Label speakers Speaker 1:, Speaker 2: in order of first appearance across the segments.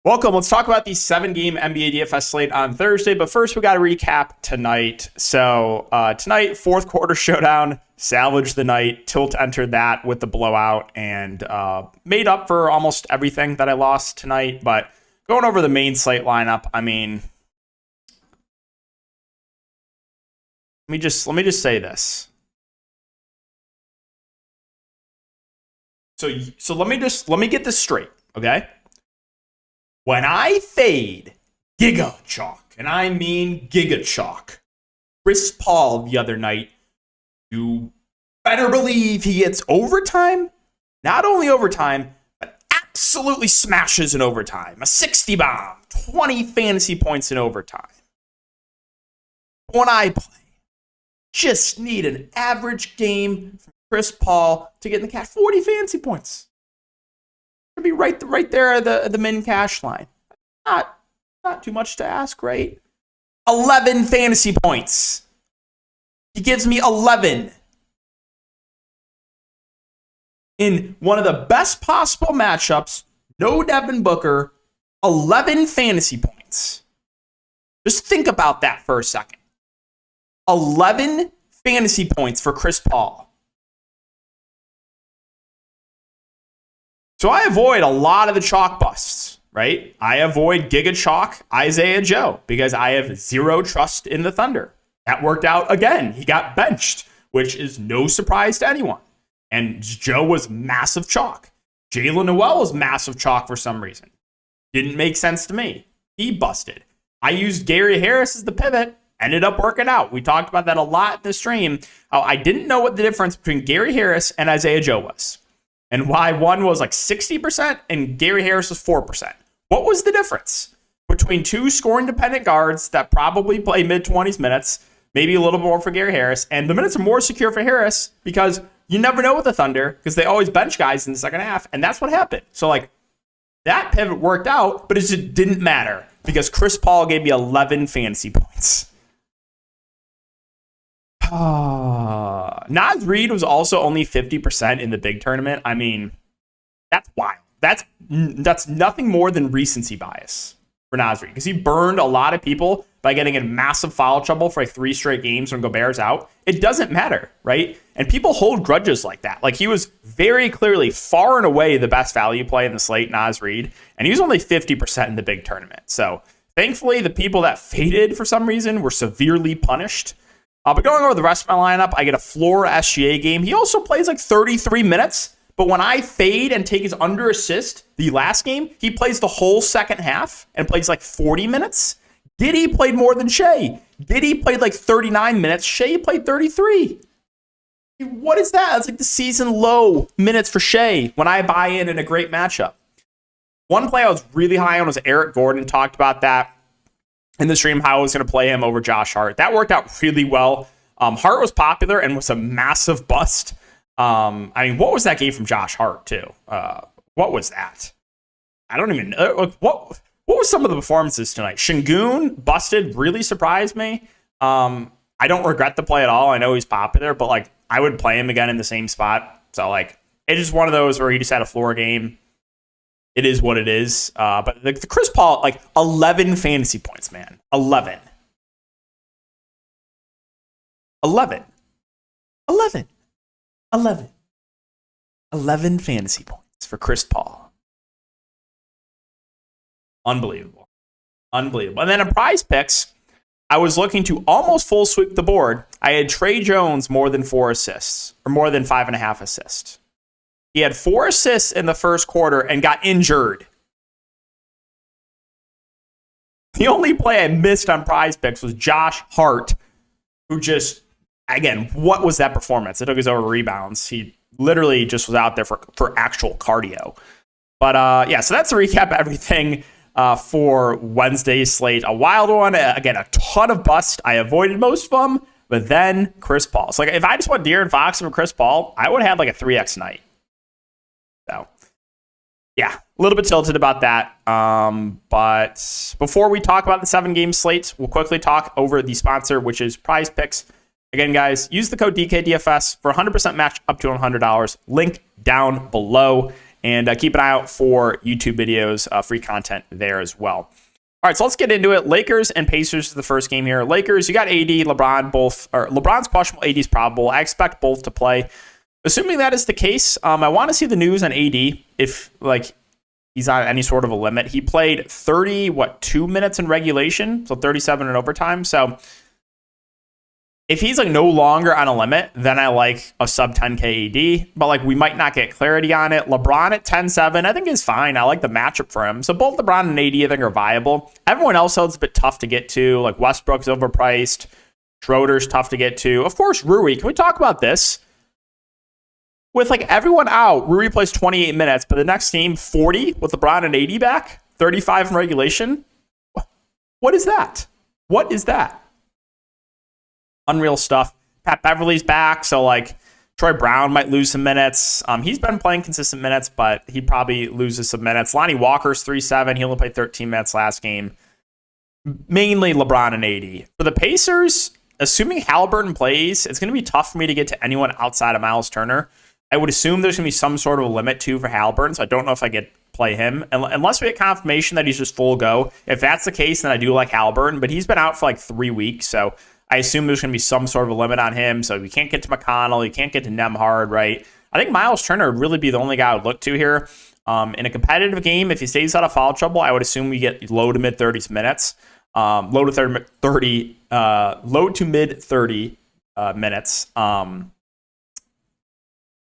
Speaker 1: Welcome. Let's talk about the 7-game NBA DFS slate on Thursday. But first, we got to recap tonight. So tonight, fourth quarter showdown, salvaged the night. Tilt entered that with the blowout and made up for almost everything that I lost tonight. But going over the main slate lineup, I mean, let me just say this. So let me get this straight, okay? When I fade Giga Chalk, and I mean Giga Chalk, Chris Paul the other night, you better believe he gets overtime. Not only overtime, but absolutely smashes in overtime. A 60 bomb, 20 fantasy points in overtime. When I play, just need an average game from Chris Paul to get in the cash. 40 fantasy points. Be right there at the min cash line. Not too much to ask, right? 11 fantasy points. He gives me 11 in one of the best possible matchups. No Devin Booker, 11 fantasy points. Just think about that for a second. 11 fantasy points for Chris Paul. So I avoid a lot of the chalk busts, right? I avoid Giga Chalk, Isaiah Joe, because I have zero trust in the Thunder. That worked out again. He got benched, which is no surprise to anyone. And Joe was massive chalk. Jalen Noel was massive chalk for some reason. Didn't make sense to me. He busted. I used Gary Harris as the pivot. Ended up working out. We talked about that a lot in the stream. How I didn't know what the difference between Gary Harris and Isaiah Joe was. And why one was like 60% and Gary Harris was 4%. What was the difference between two scoring-dependent guards that probably play mid-20s minutes, maybe a little more for Gary Harris, and the minutes are more secure for Harris because you never know with the Thunder because they always bench guys in the second half, and that's what happened. So, like, that pivot worked out, but it just didn't matter because Chris Paul gave me 11 fantasy points. Naz Reid was also only 50% in the big tournament. I mean, that's wild. That's nothing more than recency bias for Naz Reid because he burned a lot of people by getting in massive foul trouble for like 3 straight games when Gobert's out. It doesn't matter, right? And people hold grudges like that. Like he was very clearly far and away the best value play in the slate, Naz Reid, and he was only 50% in the big tournament. So thankfully, the people that faded for some reason were severely punished. But going over the rest of my lineup, I get a floor SGA game. He also plays like 33 minutes. But when I fade and take his under assist, the last game, he plays the whole second half and plays like 40 minutes. Giddey played more than Shea. Giddey played like 39 minutes. Shea played 33. What is that? That's like the season low minutes for Shea when I buy in a great matchup. One play I was really high on was Eric Gordon. Talked about that in the stream, how I was going to play him over Josh Hart. That worked out really well. Hart was popular and was a massive bust. I mean, what was that game from Josh Hart, too? What was that? I don't even know. What was some of the performances tonight? Şengün busted, really surprised me. I don't regret the play at all. I know he's popular, but like I would play him again in the same spot. So like it's just one of those where he just had a floor game. It is what it is. But the Chris Paul, like 11 fantasy points, man. 11 fantasy points for Chris Paul. Unbelievable. And then in prize picks, I was looking to almost full sweep the board. I had Trey Jones more than 4 assists, or more than 5.5 assists. He had 4 assists in the first quarter and got injured. The only play I missed on prize picks was Josh Hart, who just, again, what was that performance? It took his over rebounds. He literally just was out there for actual cardio. But yeah, so that's a recap of everything for Wednesday's slate. A wild one. Again, a ton of bust. I avoided most of them, but then Chris Paul. So like, if I just went De'Aaron Fox over Chris Paul, I would have had like a 3x night. So Yeah, a little bit tilted about that. But before we talk about the 7-game slate, we'll quickly talk over the sponsor, which is Prize Picks. Again, guys, use the code DKDFS for 100% match up to $100. Link down below. And keep an eye out for YouTube videos, free content there as well. All right, so let's get into it. Lakers and Pacers is the first game here. Lakers, you got AD, LeBron, both. Or LeBron's questionable, AD's probable. I expect both to play. Assuming that is the case, I want to see the news on AD if he's on any sort of a limit. He played 2 minutes in regulation, so 37 in overtime. So if he's no longer on a limit, then I like a sub 10K AD, but we might not get clarity on it. LeBron at 10-7, I think is fine. I like the matchup for him. So both LeBron and AD I think are viable. Everyone else is a bit tough to get to. Westbrook's overpriced. Schroeder's tough to get to. Of course, Rui. Can we talk about this? With everyone out, Rui plays 28 minutes, but the next game 40 with LeBron and AD back, 35 in regulation. What is that? What is that? Unreal stuff. Pat Beverly's back, so Troy Brown might lose some minutes. He's been playing consistent minutes, but he probably loses some minutes. Lonnie Walker's 3-7. He only played 13 minutes last game. Mainly LeBron and AD. For the Pacers, assuming Halliburton plays, it's going to be tough for me to get to anyone outside of Miles Turner. I would assume there's going to be some sort of a limit too for Halliburton, so I don't know if I get play him unless we get confirmation that he's just full go. If that's the case, then I do like Halliburton, but he's been out for 3 weeks, so I assume there's going to be some sort of a limit on him. So you can't get to McConnell, you can't get to Nemhard, right? I think Miles Turner would really be the only guy I would look to here. In a competitive game, if he stays out of foul trouble, I would assume we get low to mid 30s minutes, low to mid 30 minutes.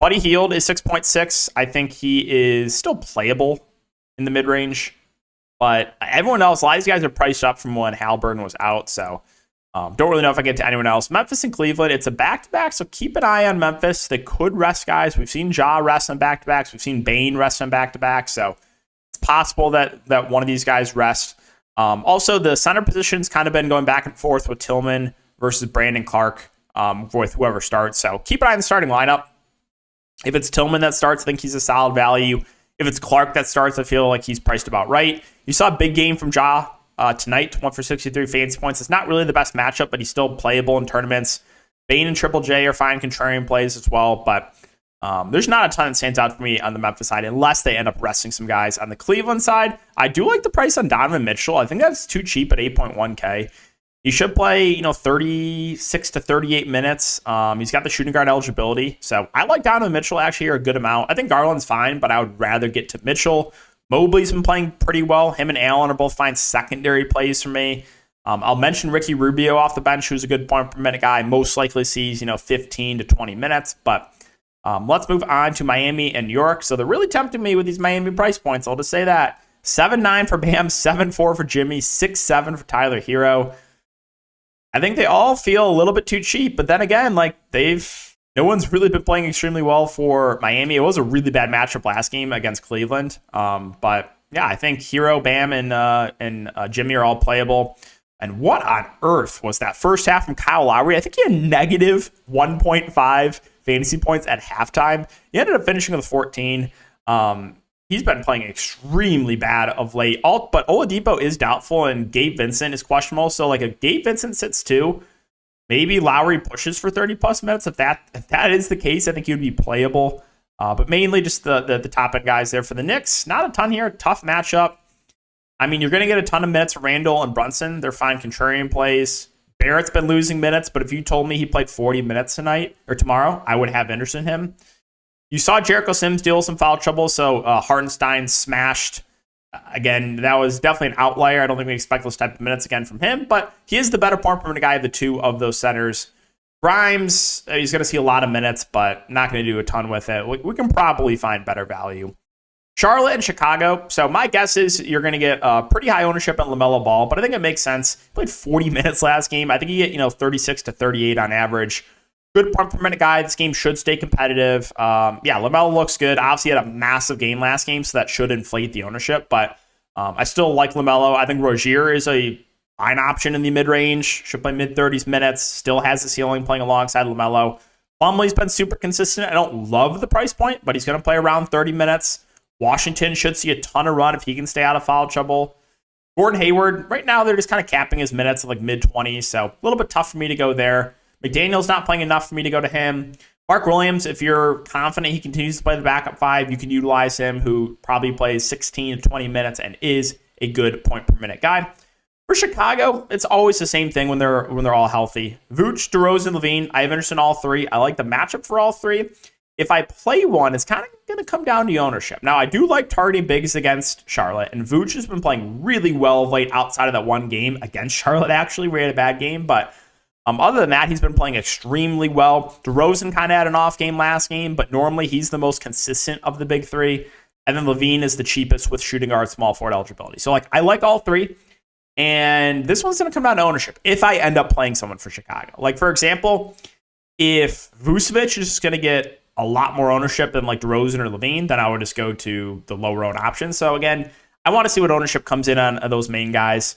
Speaker 1: Buddy Hield is 6.6. I think he is still playable in the mid-range. But everyone else, a lot of these guys are priced up from when Halliburton was out. So don't really know if I get to anyone else. Memphis and Cleveland, it's a back-to-back. So keep an eye on Memphis. They could rest guys. We've seen Ja rest on back-to-backs. We've seen Bane rest on back-to-backs. So it's possible that one of these guys rest. Also, the center position's kind of been going back and forth with Tillman versus Brandon Clark with whoever starts. So keep an eye on the starting lineup. If it's Tillman that starts, I think he's a solid value. If it's Clark that starts, I feel like he's priced about right. You saw a big game from Ja tonight, 1 for 63 fantasy points. It's not really the best matchup, but he's still playable in tournaments. Bane and Triple J are fine contrarian plays as well, but there's not a ton that stands out for me on the Memphis side unless they end up resting some guys. On the Cleveland side, I do like the price on Donovan Mitchell. I think that's too cheap at 8.1K. He should play, 36 to 38 minutes. He's got the shooting guard eligibility. So I like Donovan Mitchell actually here a good amount. I think Garland's fine, but I would rather get to Mitchell. Mobley's been playing pretty well. Him and Allen are both fine secondary plays for me. I'll mention Ricky Rubio off the bench, who's a good point per minute guy. Most likely sees, 15 to 20 minutes. But let's move on to Miami and New York. So they're really tempting me with these Miami price points. I'll just say that. 7-9 for Bam, 7-4 for Jimmy, 6-7 for Tyler Hero. I think they all feel a little bit too cheap, but then again, no one's really been playing extremely well for Miami. It was a really bad matchup last game against Cleveland. But yeah, I think Hero, Bam, and Jimmy are all playable. And what on earth was that first half from Kyle Lowry? I think he had negative 1.5 fantasy points at halftime. He ended up finishing with 14. He's been playing extremely bad of late. But Oladipo is doubtful, and Gabe Vincent is questionable. So, if Gabe Vincent sits too, maybe Lowry pushes for 30-plus minutes. If that is the case, I think he would be playable. But mainly just the top-end guys there for the Knicks. Not a ton here. Tough matchup. I mean, you're going to get a ton of minutes from Randall and Brunson. They're fine contrarian plays. Barrett's been losing minutes, but if you told me he played 40 minutes tonight or tomorrow, I would have interest in him. You saw Jericho Sims deal with some foul trouble, so Hartenstein smashed. Again, that was definitely an outlier. I don't think we expect those type of minutes again from him, but he is the better point per minute guy of the two of those centers. Grimes, he's going to see a lot of minutes, but not going to do a ton with it. We can probably find better value. Charlotte and Chicago. So my guess is you're going to get pretty high ownership on LaMelo Ball, but I think it makes sense. He played 40 minutes last game. I think you get 36 to 38 on average. Good point per minute guy. This game should stay competitive. LaMelo looks good. Obviously, he had a massive game last game, so that should inflate the ownership. But I still like LaMelo. I think Rozier is a fine option in the mid-range. Should play mid-30s minutes. Still has the ceiling playing alongside LaMelo. Plumlee's been super consistent. I don't love the price point, but he's going to play around 30 minutes. Washington should see a ton of run if he can stay out of foul trouble. Gordon Hayward, right now they're just kind of capping his minutes of like mid-20s, so a little bit tough for me to go there. McDaniel's not playing enough for me to go to him. Mark Williams, if you're confident he continues to play the backup 5, you can utilize him, who probably plays 16 to 20 minutes and is a good point per minute guy. For Chicago, it's always the same thing when they're all healthy. Vooch, DeRozan, Levine, I have interest in all three. I like the matchup for all three. If I play one, it's kind of going to come down to ownership. Now, I do like targeting bigs against Charlotte, and Vooch has been playing really well of late outside of that one game against Charlotte, actually, where he had a bad game. But other than that, he's been playing extremely well. DeRozan kind of had an off game last game, but normally he's the most consistent of the big three. And then Levine is the cheapest with shooting guard, small forward eligibility. So, I like all three. And this one's going to come down to ownership if I end up playing someone for Chicago. For example, if Vucevic is just going to get a lot more ownership than DeRozan or Levine, then I would just go to the lower owned options. So again, I want to see what ownership comes in on those main guys.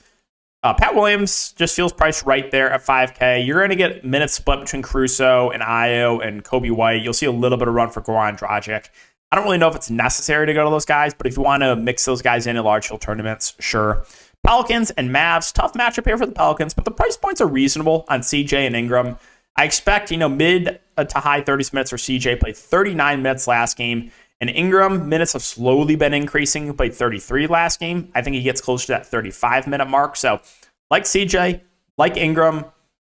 Speaker 1: Pat Williams just feels priced right there at 5K. You're going to get minutes split between Caruso and Ayo and Kobe White. You'll see a little bit of run for Goran Dragic. I don't really know if it's necessary to go to those guys, but if you want to mix those guys in large field tournaments, sure. Pelicans and Mavs, tough matchup here for the Pelicans, but the price points are reasonable on CJ and Ingram. I expect, mid to high 30s minutes for CJ, played 39 minutes last game. And Ingram, minutes have slowly been increasing. He played 33 last game. I think he gets closer to that 35-minute mark. So, like CJ, like Ingram,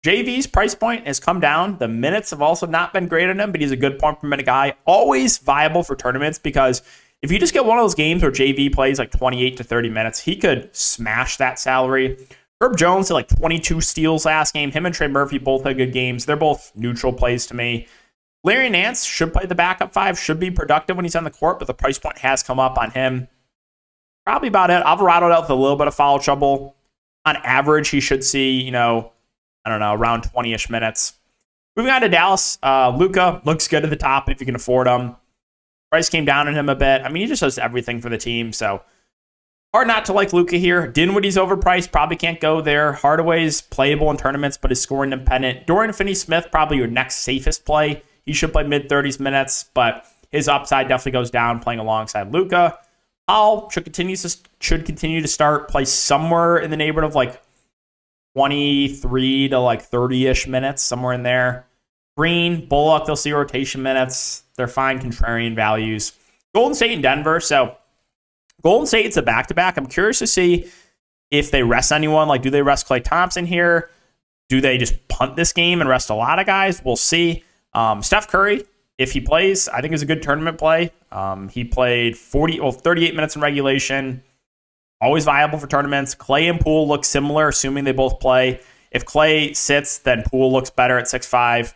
Speaker 1: JV's price point has come down. The minutes have also not been great on him, but he's a good point per minute guy. Always viable for tournaments, because if you just get one of those games where JV plays 28 to 30 minutes, he could smash that salary. Herb Jones had 22 steals last game. Him and Trey Murphy both had good games. They're both neutral plays to me. Larry Nance should play the backup 5, should be productive when he's on the court, but the price point has come up on him. Probably about it. Alvarado dealt with a little bit of foul trouble. On average, he should see, around 20-ish minutes. Moving on to Dallas, Luka looks good at the top if you can afford him. Price came down on him a bit. He just does everything for the team, so hard not to like Luka here. Dinwiddie's overpriced, probably can't go there. Hardaway's playable in tournaments, but is scoring independent. Dorian Finney-Smith, probably your next safest play. He should play mid-30s minutes, but his upside definitely goes down playing alongside Luka. Powell should continue to start, play somewhere in the neighborhood of 23 to 30-ish minutes, somewhere in there. Green, Bullock, they'll see rotation minutes. They're fine contrarian values. Golden State and Denver, so Golden State's a back-to-back. I'm curious to see if they rest anyone. Do they rest Klay Thompson here? Do they just punt this game and rest a lot of guys? We'll see. Steph Curry, if he plays, I think is a good tournament play. He played 38 minutes in regulation. Always viable for tournaments. Klay and Poole look similar, assuming they both play. If Klay sits, then Poole looks better at 6'5".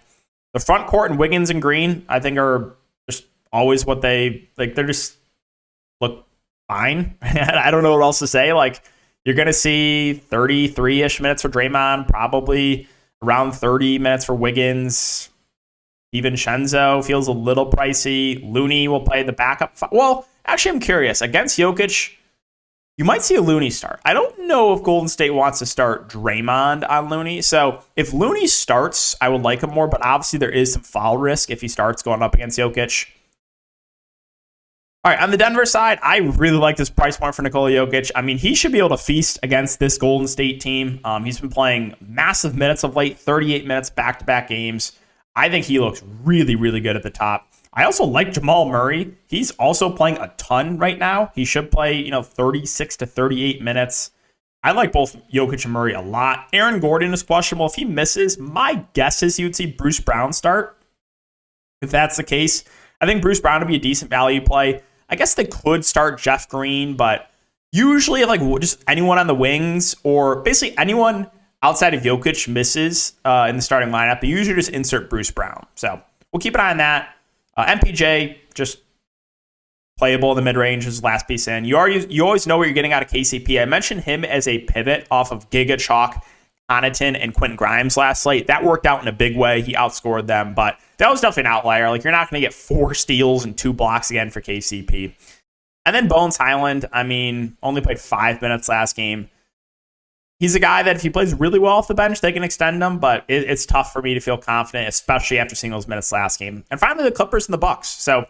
Speaker 1: The front court and Wiggins and Green, I think, are just always what they like. They're just look fine. I don't know what else to say. You're going to see 33-ish minutes for Draymond, probably around 30 minutes for Wiggins. Even Shenzo feels a little pricey. Looney will play the backup. Well, actually, I'm curious. Against Jokic, you might see a Looney start. I don't know if Golden State wants to start Draymond on Looney. So if Looney starts, I would like him more, but obviously there is some foul risk if he starts going up against Jokic. All right, on the Denver side, I really like this price point for Nikola Jokic. He should be able to feast against this Golden State team. He's been playing massive minutes of late, 38 minutes back-to-back games. I think he looks really, really good at the top. I also like Jamal Murray. He's also playing a ton right now. He should play, 36 to 38 minutes. I like both Jokic and Murray a lot. Aaron Gordon is questionable. If he misses, my guess is you'd see Bruce Brown start. If that's the case, I think Bruce Brown would be a decent value play. I guess they could start Jeff Green, but usually if just anyone on the wings or basically anyone outside of Jokic misses in the starting lineup, they usually just insert Bruce Brown. So we'll keep an eye on that. MPJ, just playable in the mid-range, is last piece in. You always know what you're getting out of KCP. I mentioned him as a pivot off of Giga, Chalk, Connaughton, and Quentin Grimes last slate. That worked out in a big way. He outscored them, but that was definitely an outlier. You're not going to get 4 steals and 2 blocks again for KCP. And then Bones Highland, only played 5 minutes last game. He's a guy that if he plays really well off the bench, they can extend him, but it's tough for me to feel confident, especially after seeing those minutes last game. And finally, the Clippers and the Bucks. So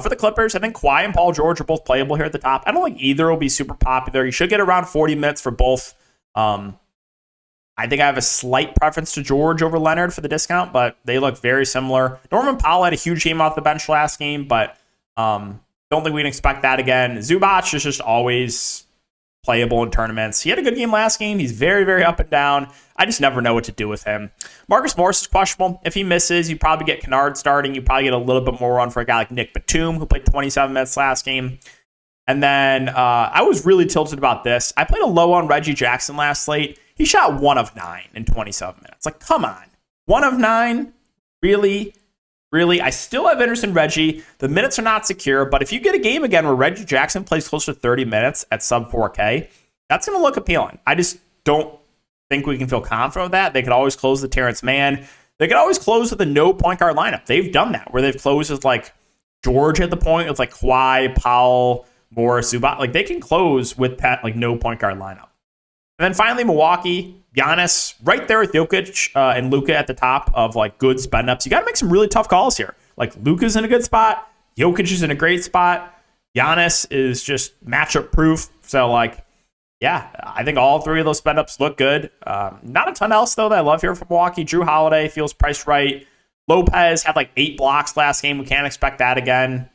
Speaker 1: For the Clippers, I think Kawhi and Paul George are both playable here at the top. I don't think either will be super popular. You should get around 40 minutes for both. I think I have a slight preference to George over Leonard for the discount, but they look very similar. Norman Powell had a huge game off the bench last game, but don't think we can expect that again. Zubac is just always playable in tournaments. He had a good game last game. He's very, very up and down. I just never know what to do with him. Marcus Morris is questionable. If he misses, you probably get Kennard starting. You probably get a little bit more run for a guy like Nick Batum, who played 27 minutes last game. And then I was really tilted about this. I played a low on Reggie Jackson last slate. He shot 1 of 9 in 27 minutes. Like, come on. 1 of 9? Really? Really? I still have interest in Reggie. The minutes are not secure, but if you get a game again where Reggie Jackson plays close to 30 minutes at sub 4K, that's going to look appealing. I just don't think we can feel confident with that. They could always close the Terrence Mann. They could always close with a no point guard lineup. They've done that, where they've closed with like George at the point. It's like Kawhi, Powell, Morris, Zubac. Like, they can close with that like no point guard lineup. And then finally, Milwaukee, Giannis, right there with Jokic and Luka at the top of like good spend ups. You got to make some really tough calls here. Like, Luka's in a good spot. Jokic is in a great spot. Giannis is just matchup proof. So, like, yeah, I think all three of those spend ups look good. Not a ton else, though, that I love here from Milwaukee. Drew Holiday feels priced right. Lopez had like 8 blocks last game. We can't expect that again.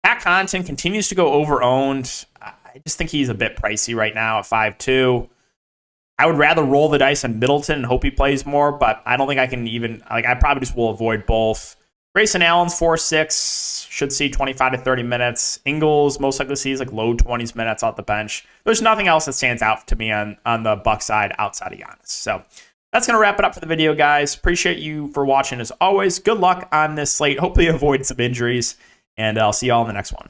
Speaker 1: Pat Connaughton continues to go over-owned. I just think he's a bit pricey right now at 5'2". I would rather roll the dice on Middleton and hope he plays more, but I don't think I can even, like, I probably just will avoid both. Grayson Allen's 4'6", should see 25 to 30 minutes. Ingles most likely sees like low 20s minutes off the bench. There's nothing else that stands out to me on the Buck side outside of Giannis. So that's going to wrap it up for the video, guys. Appreciate you for watching as always. Good luck on this slate. Hopefully avoid some injuries, and I'll see you all in the next one.